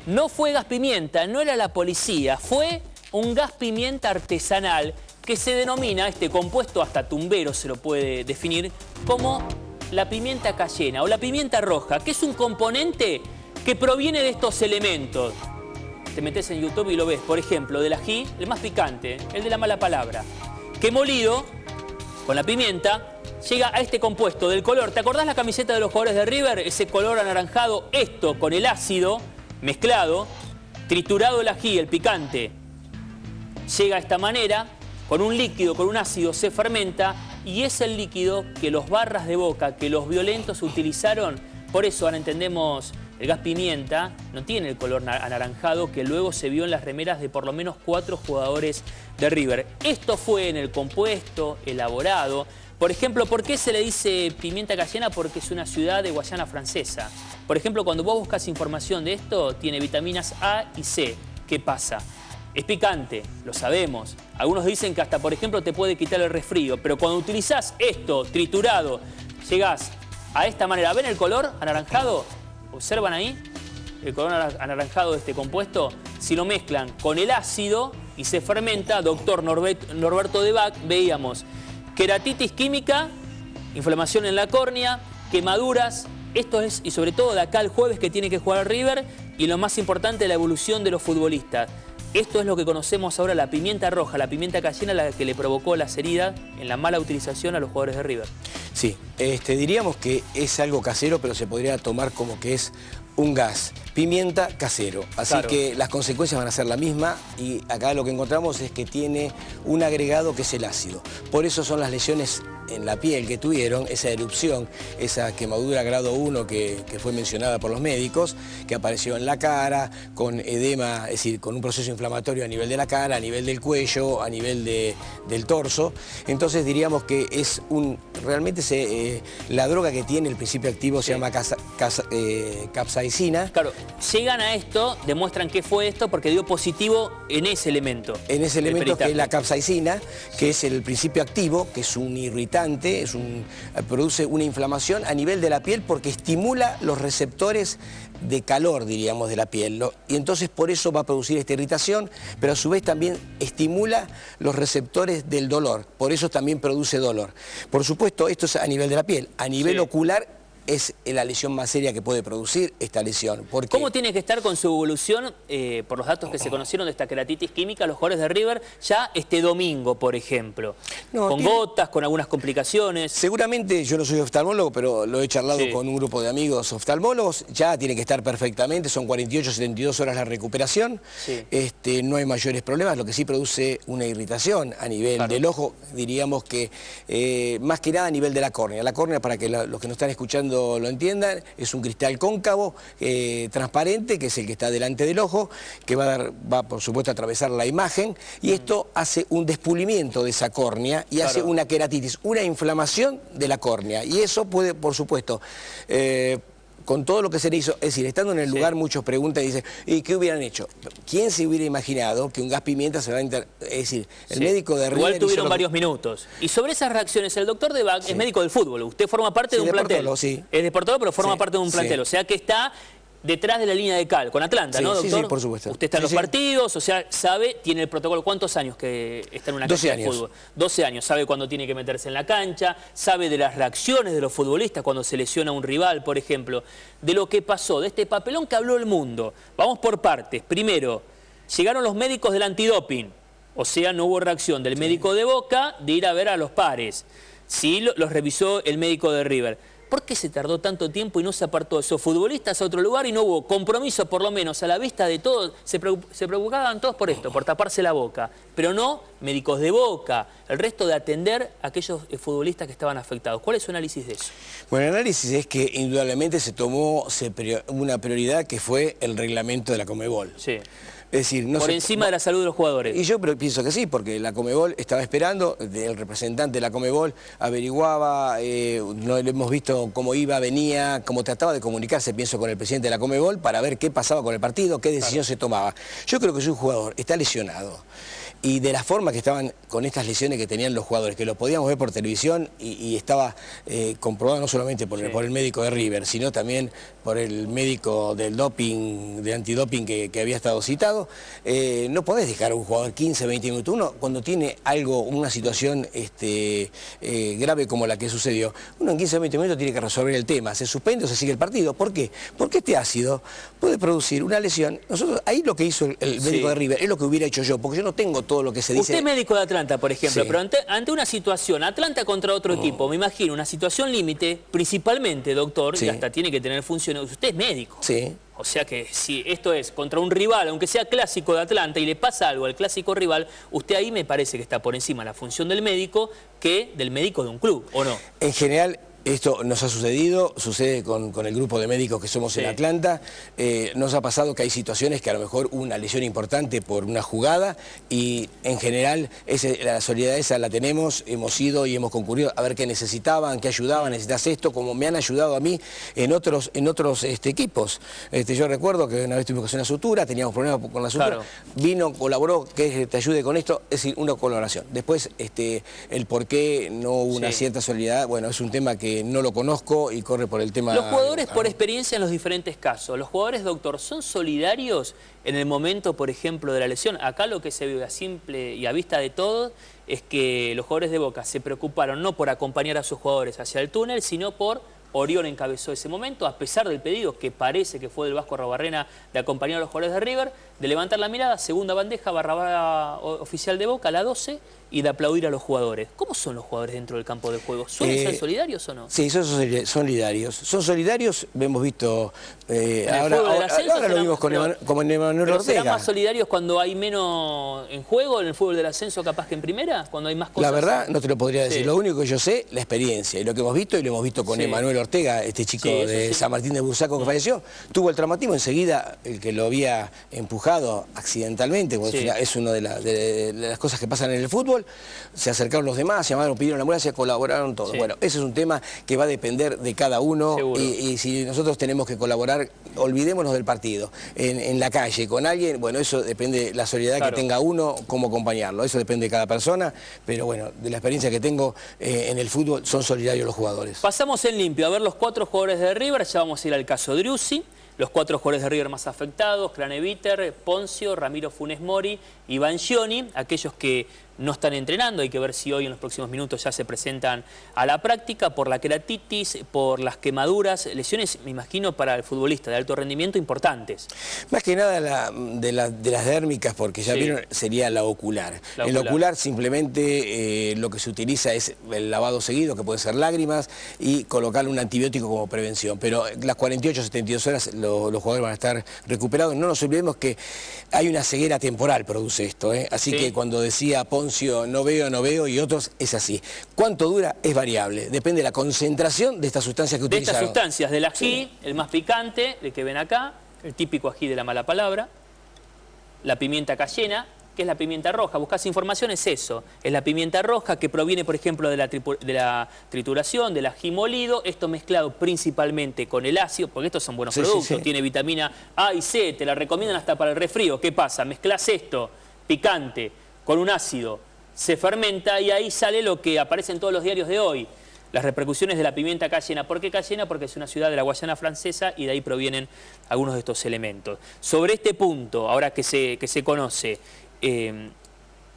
No fue gas pimienta, no era la policía, fue un gas pimienta artesanal que se denomina, este compuesto hasta tumbero se lo puede definir, como la pimienta cayena o la pimienta roja, que es un componente que proviene de estos elementos. Te metes en YouTube y lo ves, por ejemplo, del ají, el más picante, el de la mala palabra, que molido con la pimienta llega a este compuesto del color. ¿Te acordás la camiseta de los jugadores de River? Ese color anaranjado, esto con el ácido mezclado, triturado el ají, el picante, llega a esta manera, con un líquido, con un ácido, se fermenta y es el líquido que los barras de Boca, que los violentos utilizaron. Por eso ahora entendemos, el gas pimienta no tiene el color anaranjado que luego se vio en las remeras de por lo menos 4 jugadores de River. Esto fue en el compuesto elaborado. Por ejemplo, ¿por qué se le dice pimienta cayena? Porque es una ciudad de Guayana Francesa. Por ejemplo, cuando vos buscas información de esto, tiene vitaminas A y C. ¿Qué pasa? Es picante, lo sabemos. Algunos dicen que hasta, por ejemplo, te puede quitar el resfrío. Pero cuando utilizás esto triturado, llegás a esta manera. ¿Ven el color anaranjado? ¿Observan ahí? El color anaranjado de este compuesto. Si lo mezclan con el ácido y se fermenta, doctor Norberto de Bach, veíamos queratitis química, inflamación en la córnea, quemaduras. Esto es, y sobre todo de acá al jueves que tiene que jugar River, y lo más importante, la evolución de los futbolistas. Esto es lo que conocemos ahora, la pimienta roja, la pimienta cayena, la que le provocó las heridas en la mala utilización a los jugadores de River. Sí, diríamos que es algo casero, pero se podría tomar como que es un gas pimienta casero. Así claro, que las consecuencias van a ser la misma y acá lo que encontramos es que tiene un agregado que es el ácido. Por eso son las lesiones en la piel que tuvieron, esa erupción, esa quemadura grado 1 que fue mencionada por los médicos, que apareció en la cara, con edema, es decir, con un proceso inflamatorio a nivel de la cara, a nivel del cuello, a nivel del torso. Entonces diríamos que es realmente la droga que tiene el principio activo se llama capsaicina. Claro, llegan a esto, demuestran qué fue esto porque dio positivo en ese elemento. En ese elemento que es la capsaicina, que es el principio activo, que es un irritante, produce una inflamación a nivel de la piel porque estimula los receptores de calor, diríamos, de la piel. Y entonces por eso va a producir esta irritación, pero a su vez también estimula los receptores del dolor. Por eso también produce dolor. Por supuesto, esto es a nivel de la piel. A nivel ocular es la lesión más seria que puede producir esta lesión. Porque ¿cómo tiene que estar con su evolución, por los datos que se conocieron de esta queratitis química, los jugadores de River, ya este domingo, por ejemplo? Con gotas, con algunas complicaciones. Seguramente, yo no soy oftalmólogo, pero lo he charlado con un grupo de amigos oftalmólogos, ya tiene que estar perfectamente, son 48, 72 horas la recuperación, no hay mayores problemas, lo que sí produce una irritación a nivel del ojo, diríamos que más que nada a nivel de la córnea. La córnea, para que los que nos están escuchando lo entiendan, es un cristal cóncavo, transparente, que es el que está delante del ojo, que va por supuesto a atravesar la imagen, y esto hace un despulimiento de esa córnea y hace una queratitis, una inflamación de la córnea, y eso puede, por supuesto, con todo lo que se le hizo, es decir, estando en el lugar, muchos preguntan y dicen, ¿y qué hubieran hecho? ¿Quién se hubiera imaginado que un gas pimienta se va a es decir, el médico de River... Igual tuvieron varios minutos. Y sobre esas reacciones, el doctor de Bach es médico del fútbol. Usted forma parte de un plantel. Es deportador, pero forma parte de un plantel. O sea que está detrás de la línea de cal, con Atlanta, ¿no, doctor? Sí, por supuesto. Usted está en los partidos, o sea, sabe, tiene el protocolo. ¿Cuántos años que está en una cancha de fútbol? 12 años. Sabe cuándo tiene que meterse en la cancha, sabe de las reacciones de los futbolistas cuando se lesiona un rival, por ejemplo, de lo que pasó, de este papelón que habló el mundo. Vamos por partes. Primero, llegaron los médicos del antidoping, o sea, no hubo reacción del médico de Boca de ir a ver a los pares. Sí, los revisó el médico de River. ¿Por qué se tardó tanto tiempo y no se apartó esos futbolistas a otro lugar y no hubo compromiso, por lo menos a la vista de todos? Se preocupaban todos por esto, por taparse la boca, pero no médicos de Boca, el resto de atender a aquellos futbolistas que estaban afectados. ¿Cuál es su análisis de eso? Bueno, el análisis es que indudablemente se tomó una prioridad que fue el reglamento de la Conmebol. decir, no por encima de la salud de los jugadores. Y yo pienso que sí, porque la Conmebol estaba esperando, el representante de la Conmebol averiguaba, no hemos visto cómo iba, venía, cómo trataba de comunicarse, pienso, con el presidente de la Conmebol para ver qué pasaba con el partido, qué decisión se tomaba. Yo creo que si un jugador está lesionado, y de la forma que estaban con estas lesiones que tenían los jugadores, que lo podíamos ver por televisión y estaba comprobado no solamente por el médico de River, sino también por el médico del doping, de antidoping que había estado citado, no podés dejar a un jugador 15, 20 minutos. Uno, cuando tiene algo, una situación grave como la que sucedió, uno en 15 o 20 minutos tiene que resolver el tema, se suspende o se sigue el partido. ¿Por qué? Porque este ácido puede producir una lesión. Nosotros, ahí lo que hizo el médico de River es lo que hubiera hecho yo, porque yo no tengo todo lo que se dice. Usted es médico de Atlanta, por ejemplo, pero ante una situación, Atlanta contra otro equipo, me imagino, una situación límite, principalmente, doctor, y hasta tiene que tener funciones. Usted es médico. Sí. O sea que si esto es contra un rival, aunque sea clásico de Atlanta, y le pasa algo al clásico rival, usted ahí me parece que está por encima la función del médico que del médico de un club, ¿o no? En general, esto nos ha sucedido, sucede con el grupo de médicos que somos en Atlanta. Nos ha pasado que hay situaciones que a lo mejor hubo una lesión importante por una jugada y en general la solidaridad esa la tenemos, hemos ido y hemos concurrido a ver qué necesitaban, qué ayudaban, necesitas esto, como me han ayudado a mí en otros equipos. Yo recuerdo que una vez tuvimos que hacer una sutura, teníamos problemas con la sutura, vino, colaboró, que te ayude con esto, es decir, una colaboración. Después, el por qué no hubo una cierta solidaridad, bueno, es un tema que no lo conozco y corre por el tema... Los jugadores, por experiencia en los diferentes casos, los jugadores, doctor, ¿son solidarios en el momento, por ejemplo, de la lesión? Acá lo que se ve a simple y a vista de todos es que los jugadores de Boca se preocuparon no por acompañar a sus jugadores hacia el túnel, sino por... Orión encabezó ese momento, a pesar del pedido que parece que fue del Vasco Arruabarrena de acompañar a los jugadores de River, de levantar la mirada, segunda bandeja, barra oficial de Boca, la 12, y de aplaudir a los jugadores. ¿Cómo son los jugadores dentro del campo de juego? ¿Suelen ser solidarios o no? Sí, son solidarios. Son solidarios, hemos visto... ahora lo vimos con Emanuel Ortega. ¿Serán más solidarios cuando hay menos en juego, en el fútbol de ascenso capaz que en primera? Cuando hay más cosas... La verdad, no te lo podría decir. Lo único que yo sé, la experiencia. Y lo que hemos visto, y lo hemos visto con Emanuel Ortega, este chico de San Martín de Bursaco que falleció, tuvo el traumatismo. Enseguida, el que lo había empujado accidentalmente, es una de las cosas que pasan en el fútbol, se acercaron los demás, llamaron, pidieron la ambulancia, colaboraron todos. Bueno, ese es un tema que va a depender de cada uno y si nosotros tenemos que colaborar, olvidémonos del partido. En la calle, con alguien, bueno, eso depende de la solidaridad que tenga uno, cómo acompañarlo. Eso depende de cada persona, pero bueno, de la experiencia que tengo en el fútbol, son solidarios los jugadores. Pasamos en limpio a ver los 4 jugadores de River, ya vamos a ir al caso de Driussi. Los 4 jugadores de River más afectados, Craneviter, Ponzio, Ramiro Funes Mori y Banchioni, aquellos que no están entrenando, hay que ver si hoy en los próximos minutos ya se presentan a la práctica por la queratitis, por las quemaduras, lesiones, me imagino, para el futbolista de alto rendimiento importantes. Más que nada de las dérmicas, porque ya vieron, sería la ocular. El ocular simplemente lo que se utiliza es el lavado seguido, que puede ser lágrimas, y colocarle un antibiótico como prevención. Pero las 48 72 horas los jugadores van a estar recuperados. No nos olvidemos que hay una ceguera temporal, produce esto. Así que cuando decía Ponzio, no veo, y otros, es así. ¿Cuánto dura? Es variable. Depende de la concentración de estas sustancias que utilizaron. De estas sustancias, del ají, el más picante, el que ven acá, el típico ají de la mala palabra, la pimienta cayena, que es la pimienta roja. Buscás información, es eso. Es la pimienta roja que proviene, por ejemplo, de la trituración, del ají molido. Esto mezclado principalmente con el ácido, porque estos son buenos productos. Tiene vitamina A y C, te la recomiendan hasta para el resfrío. ¿Qué pasa? Mezclás esto, picante, con un ácido, se fermenta y ahí sale lo que aparece en todos los diarios de hoy. Las repercusiones de la pimienta cayena. ¿Por qué cayena? Porque es una ciudad de la Guayana francesa y de ahí provienen algunos de estos elementos. Sobre este punto, ahora que se conoce,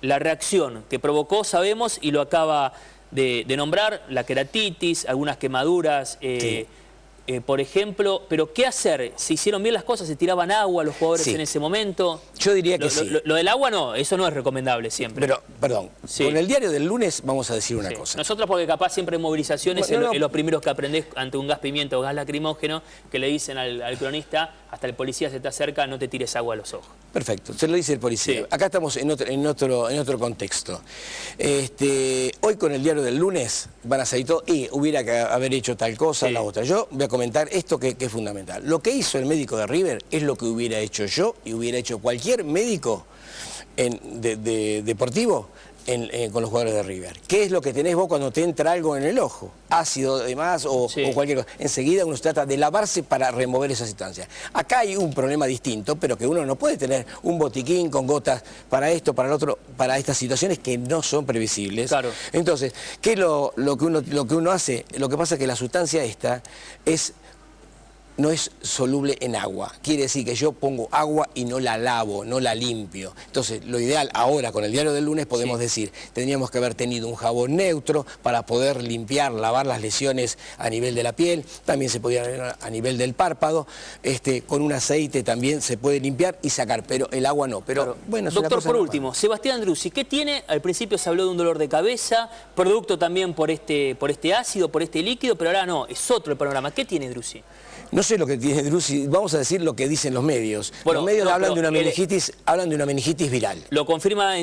la reacción que provocó, sabemos, y lo acaba de nombrar, la queratitis, algunas quemaduras, por ejemplo, pero ¿qué hacer? ¿Se hicieron bien las cosas? ¿Se tiraban agua los jugadores en ese momento? Yo diría que sí. Lo del agua no, eso no es recomendable siempre. Pero, perdón, con el diario del lunes vamos a decir una cosa. Nosotros porque capaz siempre en movilizaciones es los primeros que aprendés ante un gas pimienta o gas lacrimógeno que le dicen al cronista, hasta el policía se te acerca, no te tires agua a los ojos. Perfecto, se lo dice el policía. Sí. Acá estamos en otro contexto. Hoy con el diario del lunes van a salir todo y hubiera que haber hecho tal cosa, la otra. Yo voy a comentar esto que es fundamental. Lo que hizo el médico de River es lo que hubiera hecho yo y hubiera hecho cualquier médico deportivo con los jugadores de River. ¿Qué es lo que tenés vos cuando te entra algo en el ojo? Ácido, demás, o cualquier cosa. Enseguida uno se trata de lavarse para remover esa sustancia. Acá hay un problema distinto, pero que uno no puede tener un botiquín con gotas para esto, para el otro, para estas situaciones que no son previsibles. Claro. Entonces, ¿qué es lo que uno hace? Lo que pasa es que la sustancia esta no es soluble en agua. Quiere decir que yo pongo agua y no la lavo, no la limpio. Entonces, lo ideal ahora, con el diario del lunes, podemos decir, tendríamos que haber tenido un jabón neutro para poder limpiar, lavar las lesiones a nivel de la piel, también se podía ver a nivel del párpado, con un aceite también se puede limpiar y sacar, pero el agua no. Pero claro. Bueno, doctor, por último, Sebastián Driussi, ¿qué tiene? Al principio se habló de un dolor de cabeza, producto también por este ácido, por este líquido, pero ahora no, es otro el panorama. ¿Qué tiene Driussi? No sé lo que tiene Driussi, vamos a decir lo que dicen los medios. Bueno, los medios hablan de una meningitis viral. Lo confirma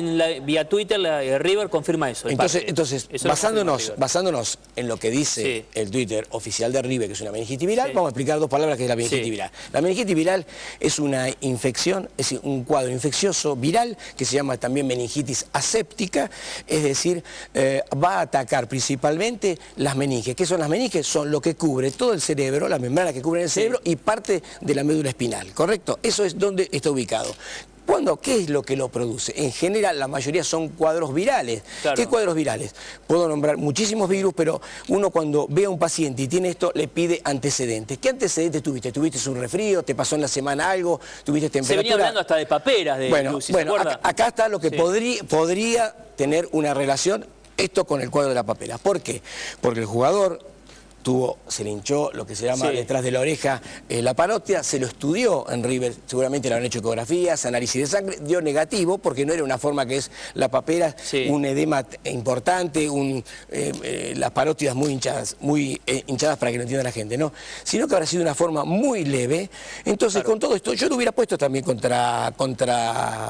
vía Twitter, River confirma eso. Entonces basándonos en lo que dice el Twitter oficial de River, que es una meningitis viral, vamos a explicar dos palabras que es la meningitis viral. La meningitis viral es una infección, es un cuadro infeccioso viral que se llama también meningitis aséptica, es decir, va a atacar principalmente las meninges. ¿Qué son las meninges? Son lo que cubre todo el cerebro, la membrana que cubre en el cerebro y parte de la médula espinal, ¿correcto? Eso es donde está ubicado. ¿Qué es lo que lo produce? En general, la mayoría son cuadros virales. Claro. ¿Qué cuadros virales? Puedo nombrar muchísimos virus, pero uno cuando ve a un paciente y tiene esto, le pide antecedentes. ¿Qué antecedentes tuviste? ¿Tuviste un resfrío? ¿Te pasó en la semana algo? ¿Tuviste temperatura? Se venía hablando hasta de paperas. Bueno, acá está lo que podría tener una relación esto con el cuadro de la papera. ¿Por qué? Porque el jugador se le hinchó lo que se llama detrás de la oreja la parótida, se lo estudió en River, seguramente le han hecho ecografías, análisis de sangre, dio negativo porque no era una forma que es la papera, un edema importante, las parótidas muy hinchadas para que lo entienda la gente, ¿no? Sino que habrá sido una forma muy leve. Entonces, con todo esto, yo lo hubiera puesto también contra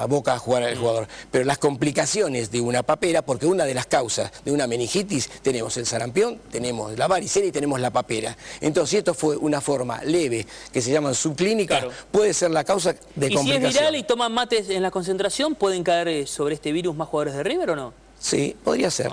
Boca a jugar al jugador, pero las complicaciones de una papera, porque una de las causas de una meningitis, tenemos el sarampión, tenemos la varicela y tenemos la papera. Entonces, si esto fue una forma leve, que se llama subclínica, puede ser la causa de complicación. ¿Y si es viral y toman mates en la concentración, pueden caer sobre este virus más jugadores de River o no? Sí, podría ser.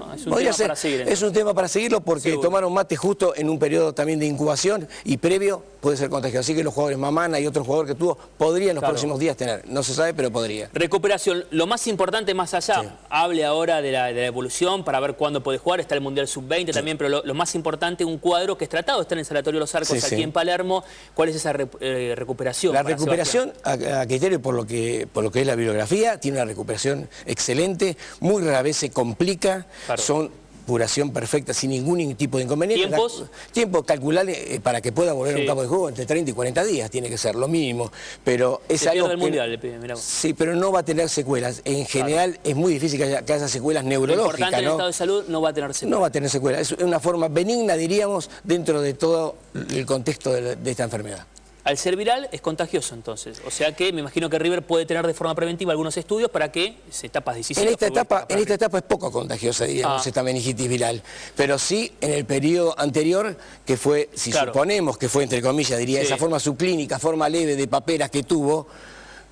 Es un tema para seguirlo porque tomaron mate justo en un periodo también de incubación y previo puede ser contagioso. Así que los jugadores Mamana y otro jugador que tuvo podría en los próximos días tener. No se sabe, pero podría. Recuperación. Lo más importante más allá, hable ahora de la evolución para ver cuándo puede jugar. Está el Mundial Sub-20 también, pero lo más importante, un cuadro que es tratado, está en el Sanatorio Los Arcos aquí en Palermo. ¿Cuál es esa recuperación? La recuperación, a criterio por lo que es la bibliografía, tiene una recuperación excelente, muy rara vez se complica, son curación perfecta sin ningún tipo de inconveniente. ¿Tiempos? Tiempo calculable para que pueda volver a un campo de juego entre 30 y 40 días, tiene que ser lo mínimo. Pero es algo del Mundial, le pide, mirá. Sí, pero no va a tener secuelas. En general es muy difícil que haya secuelas neurológicas. Lo importante en el estado de salud no va a tener secuelas. No va a tener secuelas. Es una forma benigna, diríamos, dentro de todo el contexto de esta enfermedad. Al ser viral es contagioso entonces, o sea que me imagino que River puede tener de forma preventiva algunos estudios para que etapas decisivas. En esta etapa es poco contagiosa, diríamos, esta meningitis viral, pero sí en el periodo anterior, que fue, si suponemos que fue entre comillas, diría, esa forma subclínica, forma leve de paperas que tuvo,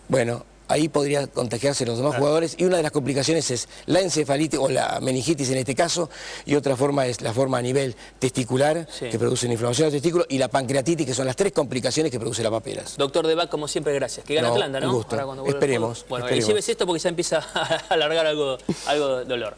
bueno, ahí podría contagiarse los demás jugadores y una de las complicaciones es la encefalitis o la meningitis en este caso y otra forma es la forma a nivel testicular que produce una inflamación del testículo y la pancreatitis, que son las tres complicaciones que produce la paperas. Doctor Debac, como siempre, gracias. Que gana Atlanta, ¿no? Un gusto. Esperemos. Bueno, llévese esto porque ya empieza a alargar algo de dolor.